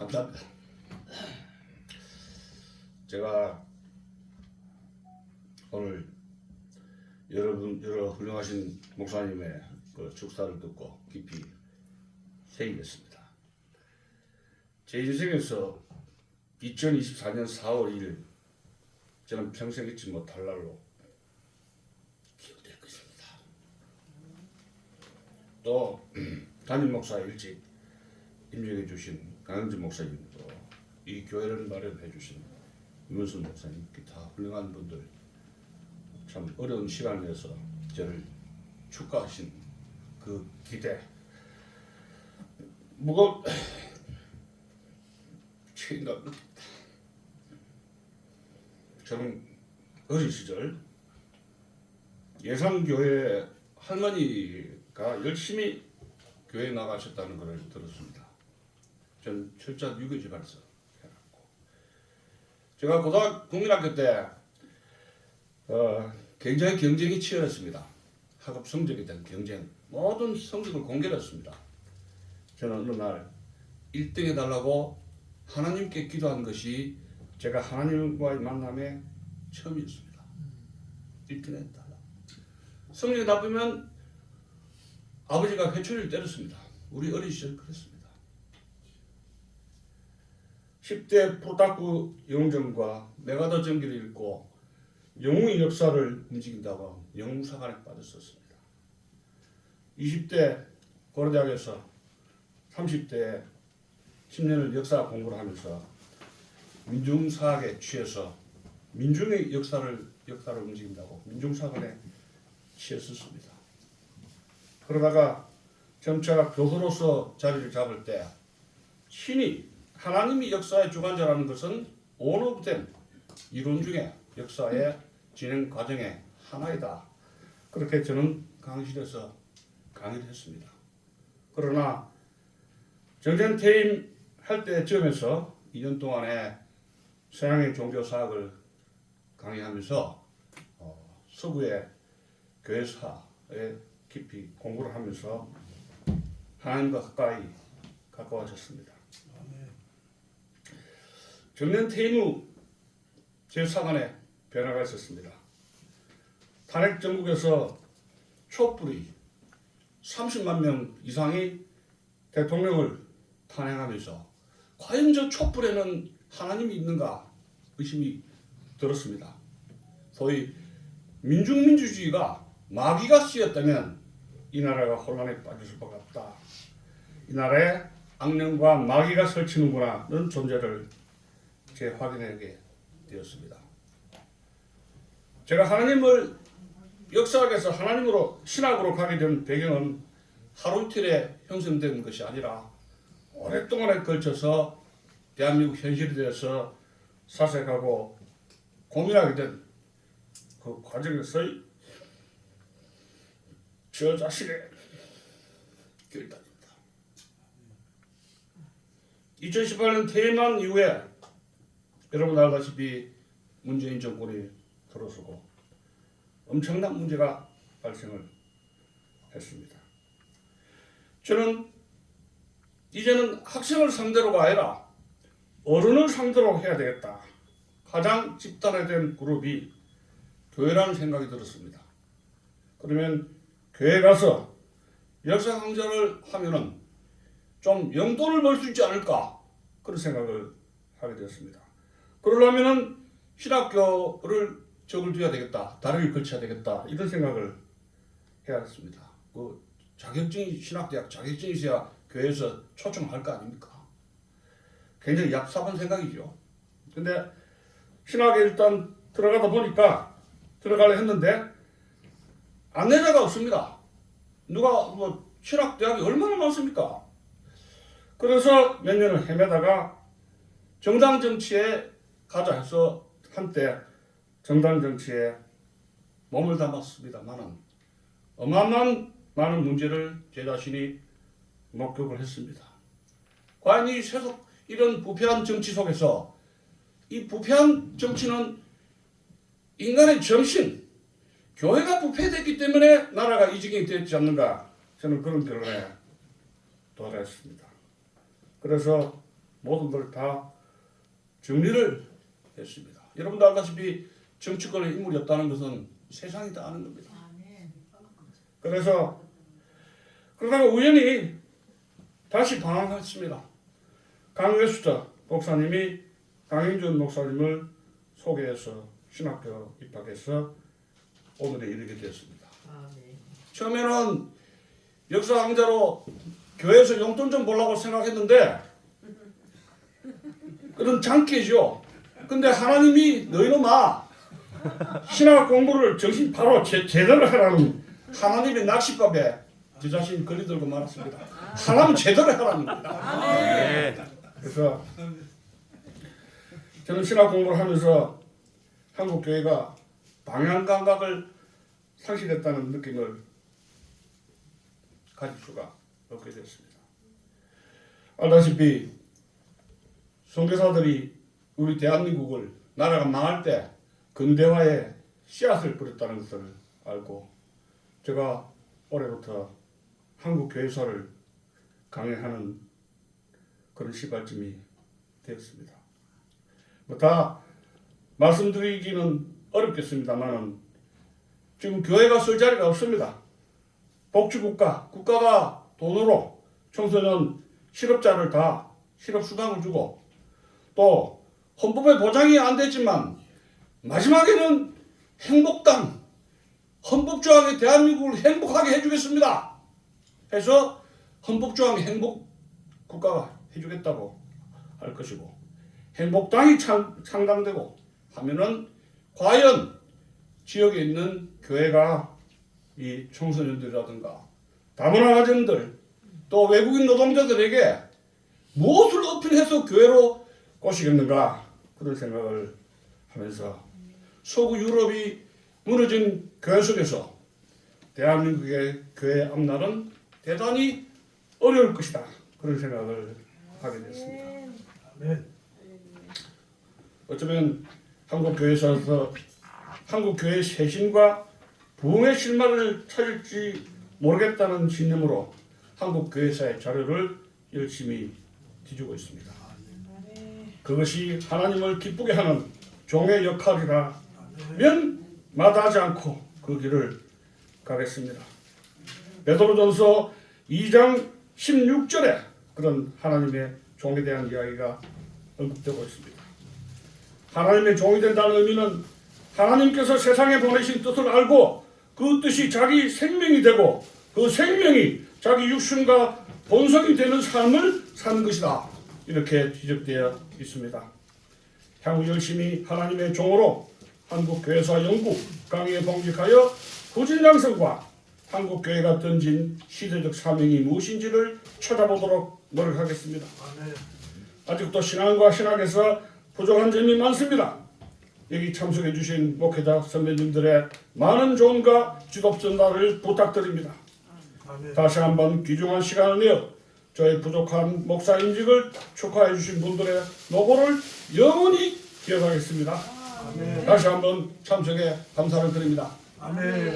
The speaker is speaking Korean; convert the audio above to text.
감사합니다. 제가 오늘 여러 훌륭하신 목사님의 그 축사를 듣고 깊이 새기겠습니다. 제 인생에서 2024년 4월 2일 저는 평생 잊지 못할 날로 기억될 것입니다. 또 담임 목사 일찍 임명해 주신 강영진 목사님도 이 교회를 마련해 주신 유문순 목사님 기타 훌륭한 분들 참 어려운 시간 내에서 저를 축하하신 그 기대 무거운 책임감 느낍니다. 저는 어린 시절 예산교회 할머니가 열심히 교회에 나가셨다는 것을 들었습니다. 저는 철저한 유교 집안에서 태어났고 제가 국민학교 때 굉장히 경쟁이 치열했습니다. 학업 성적에 대한 경쟁, 모든 성적을 공개했습니다. 저는 어느 날 1등 해달라고 하나님께 기도한 것이 제가 하나님과의 만남의 처음이었습니다. 1등 해달라. 성적이 나쁘면 아버지가 회초리를 때렸습니다. 우리 어린 시절 그랬습니다. 10대 프로탁구 영웅전과 메가더 전기를 읽고 영웅의 역사를 움직인다고 영웅사관에 빠졌었습니다. 20대 고려대학에서 30대 10년을 역사 공부를 하면서 민중사학에 취해서 민중의 역사를 움직인다고 민중사관에 취했었습니다. 그러다가 점차 교수로서 자리를 잡을 때 신이 하나님이 역사의 주관자라는 것은 온오프된 이론 중에 역사의 진행 과정의 하나이다. 그렇게 저는 강의실에서 강의를 했습니다. 그러나 정전 퇴임할 때쯤에서 2년 동안에 서양의 종교사학을 강의하면서 서구의 교회사에 깊이 공부를 하면서 하나님과 가까이 가까워졌습니다. 정년 퇴임 후 제 사관에 변화가 있었습니다. 탄핵 정국에서 촛불이 30만 명 이상이 대통령을 탄핵하면서 과연 저 촛불에는 하나님이 있는가 의심이 들었습니다. 소위 민중민주주의가 마귀가 쓰였다면 이 나라가 혼란에 빠질 수밖에 없다. 이 나라에 악령과 마귀가 설치는구나는 존재를 재확인하게 되었습니다. 제가 하나님을 역사학에서 하나님으로 신학으로 가게 된 배경은 하루 이틀에 형성된 것이 아니라 오랫동안에 걸쳐서 대한민국 현실에 대해서 사색하고 고민하게 된 그 과정에서의 저 자신의 결단입니다. 2018년 퇴임한 이후에 여러분 알다시피 문재인 정권이 들어서고 엄청난 문제가 발생을 했습니다. 저는 이제는 학생을 상대로가 아니라 어른을 상대로 해야 되겠다. 가장 집단화된 그룹이 교회라는 생각이 들었습니다. 그러면 교회 가서 역사 강좌를 하면은 좀 용돈을 벌 수 있지 않을까 그런 생각을 하게 되었습니다. 그러려면은 신학교를 적을 둬야 되겠다, 다리를 걸쳐야 되겠다 이런 생각을 해야 했습니다. 그 자격증이 신학대학 자격증이 있어야 교회에서 초청할 거 아닙니까? 굉장히 얍삽한 생각이죠. 근데 신학에 일단 들어가려 했는데 안내자가 없습니다. 누가 신학대학이 얼마나 많습니까? 그래서 몇 년을 헤매다가 정당 정치에 가자 해서 한때 정당 정치에 몸을 담았습니다만은 어마어마한 많은 문제를 제 자신이 목격을 했습니다. 과연 이런 부패한 정치 속에서 이 부패한 정치는 인간의 정신, 교회가 부패됐기 때문에 나라가 이 지경이 되지 않는가 저는 그런 결론에 도달했습니다. 그래서 모든 걸 다 정리를 했습니다. 여러분도 알다시피 정치권에 인물이 없다는 것은 세상이 다 아는 겁니다. 그래서 그러다가 우연히 다시 방황했습니다. 강회수자 목사님이 강인준 목사님을 소개해서 신학교 입학해서 오늘에 이르게 되었습니다. 처음에는 역사 강좌로 교회에서 용돈 좀 보려고 생각했는데 그런 장기죠. 근데 하나님이 너희놈아 신학 공부를 정신 바로 제대로 하라는 하나님의 낚싯밥에 제 자신 거리 들고 말았습니다. 하나님 제대로 하라는 겁니다. 그래서 저는 신학 공부를 하면서 한국 교회가 방향 감각을 상실했다는 느낌을 가질 수가 없게 됐습니다. 알다시피 선교사들이 우리 대한민국을 나라가 망할 때 근대화의 씨앗을 뿌렸다는 것을 알고 제가 올해부터 한국 교회사를 강행하는 그런 시발점이 되었습니다. 뭐 다 말씀드리기는 어렵겠습니다만은 지금 교회가 쓸 자리가 없습니다. 복지국가, 국가가 돈으로 청소년 실업자를 다 실업수당을 주고 또 헌법에 보장이 안 됐지만 마지막에는 행복당, 헌법조항이 대한민국을 행복하게 해주겠습니다. 해서 헌법조항이 행복 국가가 해주겠다고 할 것이고 행복당이 창당되고 하면은 과연 지역에 있는 교회가 이 청소년들이라든가 다문화 가정들 또 외국인 노동자들에게 무엇을 어필해서 교회로 꼬시겠는가 그런 생각을 하면서 서구 유럽이 무너진 교회 속에서 대한민국의 교회 앞날은 대단히 어려울 것이다 그런 생각을 하게 됐습니다. 어쩌면 한국 교회에서 한국 교회의 쇄신과 부흥의 실마리를 찾을지 모르겠다는 신념으로 한국 교회사의 자료를 열심히 뒤주고 있습니다. 그것이 하나님을 기쁘게 하는 종의 역할이라면 마다하지 않고 그 길을 가겠습니다. 베드로전서 2장 16절에 그런 하나님의 종에 대한 이야기가 언급되고 있습니다. 하나님의 종이 된다는 의미는 하나님께서 세상에 보내신 뜻을 알고 그 뜻이 자기 생명이 되고 그 생명이 자기 육신과 본성이 되는 삶을 사는 것이다. 이렇게 지적되어 있습니다. 향후 열심히 하나님의 종으로 한국교회사 연구 강의에 봉직하여 후진양성과 한국교회가 던진 시대적 사명이 무엇인지를 찾아보도록 노력하겠습니다. 아직도 신앙과 신학에서 부족한 점이 많습니다. 여기 참석해 주신 목회자 선배님들의 많은 조언과 지도 전달을 부탁드립니다. 다시 한번 귀중한 시간을 내어 저의 부족한 목사 임직을 축하해 주신 분들의 노고를 영원히 기억하겠습니다. 다시 한번 참석에 감사를 드립니다. 아멘.